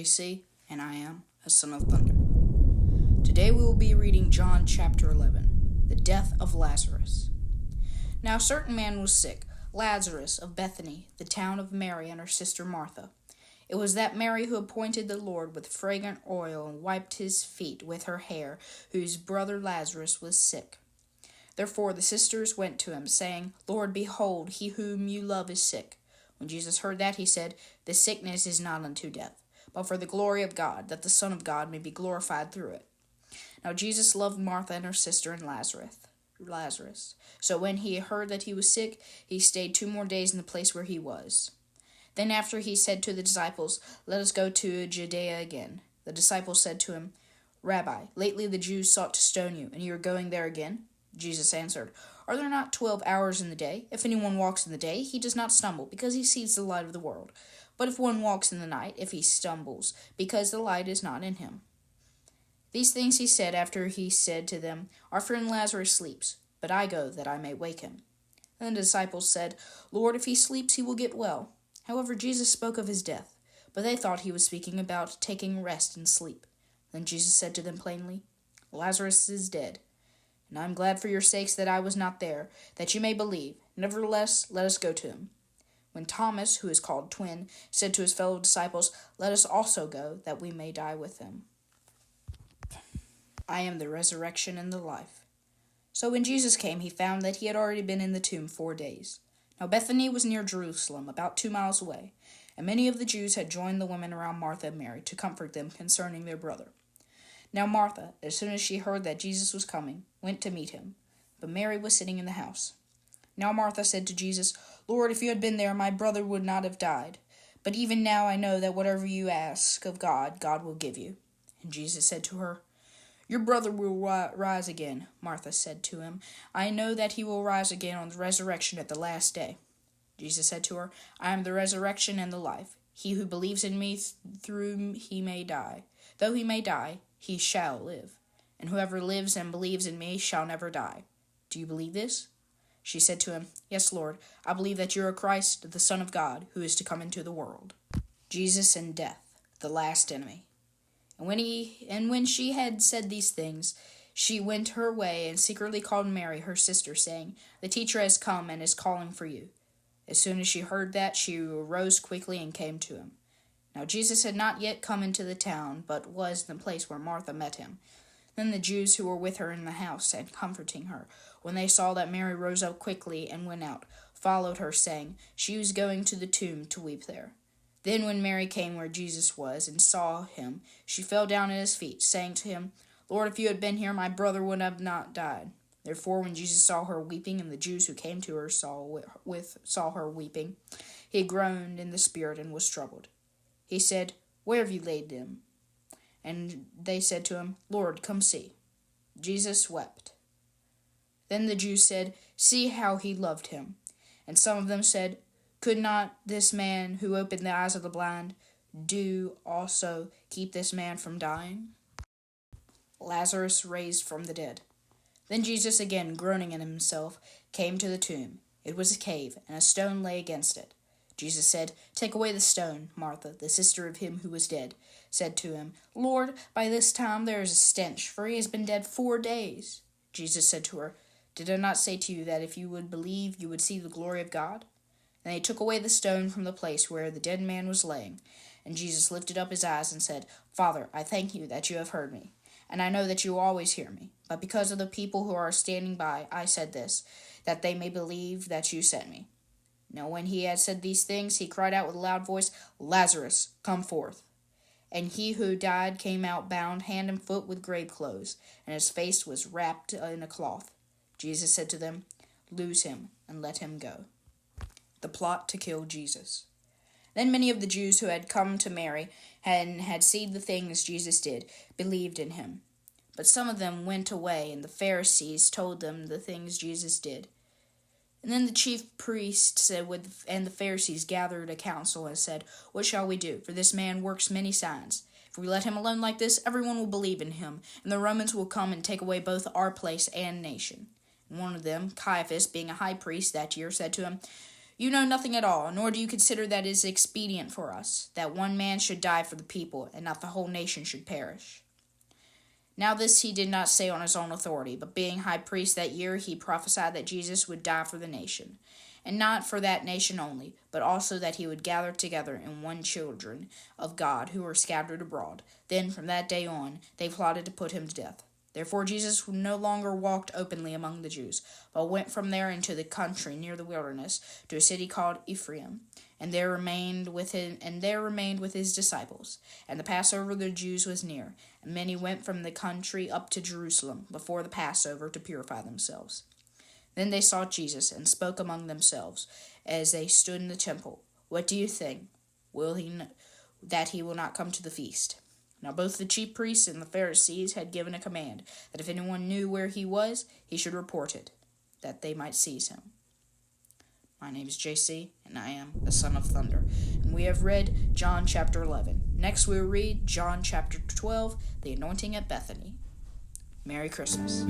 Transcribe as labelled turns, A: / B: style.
A: AC, and I am a son of thunder. Today we will be reading John chapter 11, the death of Lazarus. Now a certain man was sick, Lazarus of Bethany, the town of Mary and her sister Martha. It was that Mary who anointed the Lord with fragrant oil and wiped his feet with her hair, whose brother Lazarus was sick. Therefore the sisters went to him, saying, Lord, behold, he whom you love is sick. When Jesus heard that, he said, This sickness is not unto death, but for the glory of God, that the Son of God may be glorified through it. Now Jesus loved Martha and her sister and Lazarus. So when he heard that he was sick, he stayed 2 more days in the place where he was. Then after he said to the disciples, Let us go to Judea again. The disciples said to him, Rabbi, lately the Jews sought to stone you, and you are going there again? Jesus answered, Are there not 12 hours in the day? If anyone walks in the day, he does not stumble, because he sees the light of the world. But if one walks in the night, if he stumbles, because the light is not in him. These things he said after he said to them, Our friend Lazarus sleeps, but I go that I may wake him. And the disciples said, Lord, if he sleeps, he will get well. However, Jesus spoke of his death, but they thought he was speaking about taking rest and sleep. Then Jesus said to them plainly, Lazarus is dead, and I am glad for your sakes that I was not there, that you may believe. Nevertheless, let us go to him. When Thomas, who is called Twin, said to his fellow disciples, Let us also go, that we may die with him. I am the resurrection and the life. So when Jesus came, he found that he had already been in the tomb 4 days. Now Bethany was near Jerusalem, about 2 miles away, and many of the Jews had joined the women around Martha and Mary to comfort them concerning their brother. Now Martha, as soon as she heard that Jesus was coming, went to meet him, but Mary was sitting in the house. Now Martha said to Jesus, Lord, if you had been there, my brother would not have died. But even now I know that whatever you ask of God, God will give you. And Jesus said to her, Your brother will rise again. Martha said to him, I know that he will rise again on the resurrection at the last day. Jesus said to her, I am the resurrection and the life. He who believes in me, though he may die, he shall live. And whoever lives and believes in me shall never die. Do you believe this? She said to him, Yes, Lord, I believe that you are Christ, the Son of God, who is to come into the world. Jesus and death, the last enemy. And when she had said these things, she went her way and secretly called Mary, her sister, saying, The teacher has come and is calling for you. As soon as she heard that, she arose quickly and came to him. Now Jesus had not yet come into the town, but was in the place where Martha met him. Then the Jews who were with her in the house and comforting her, when they saw that Mary rose up quickly and went out, followed her, saying, She was going to the tomb to weep there. Then when Mary came where Jesus was and saw him, she fell down at his feet, saying to him, Lord, if you had been here, my brother would have not died. Therefore, when Jesus saw her weeping, and the Jews who came to her saw her weeping, he groaned in the spirit and was troubled. He said, Where have you laid him? And they said to him, Lord, come see. Jesus wept. Then the Jews said, See how he loved him. And some of them said, Could not this man who opened the eyes of the blind do also keep this man from dying? Lazarus raised from the dead. Then Jesus, again groaning in himself, came to the tomb. It was a cave, and a stone lay against it. Jesus said, Take away the stone. Martha, the sister of him who was dead, said to him, Lord, by this time there is a stench, for he has been dead 4 days. Jesus said to her, Did I not say to you that if you would believe, you would see the glory of God? And they took away the stone from the place where the dead man was laying. And Jesus lifted up his eyes and said, Father, I thank you that you have heard me. And I know that you always hear me. But because of the people who are standing by, I said this, that they may believe that you sent me. Now when he had said these things, he cried out with a loud voice, Lazarus, come forth. And he who died came out bound hand and foot with grave clothes, and his face was wrapped in a cloth. Jesus said to them, Loose him, and let him go. The plot to kill Jesus. Then many of the Jews who had come to Mary and had seen the things Jesus did believed in him. But some of them went away, and the Pharisees told them the things Jesus did. And then the chief priests and the Pharisees gathered a council and said, What shall we do? For this man works many signs. If we let him alone like this, everyone will believe in him, and the Romans will come and take away both our place and nation. And one of them, Caiaphas, being a high priest that year, said to him, You know nothing at all, nor do you consider that it is expedient for us, that one man should die for the people, and not the whole nation should perish. Now this he did not say on his own authority, but being high priest that year, he prophesied that Jesus would die for the nation, and not for that nation only, but also that he would gather together in one children of God who were scattered abroad. Then from that day on, they plotted to put him to death. Therefore Jesus no longer walked openly among the Jews, but went from there into the country near the wilderness, to a city called Ephraim, and there remained with his disciples. And the Passover of the Jews was near, and many went from the country up to Jerusalem before the Passover to purify themselves. Then they sought Jesus, and spoke among themselves, as they stood in the temple, What do you think? That he will not come to the feast? Now both the chief priests and the Pharisees had given a command, that if anyone knew where he was, he should report it, that they might seize him. My name is JC, and I am the son of thunder. And we have read John chapter 11. Next we will read John chapter 12, the anointing at Bethany. Merry Christmas.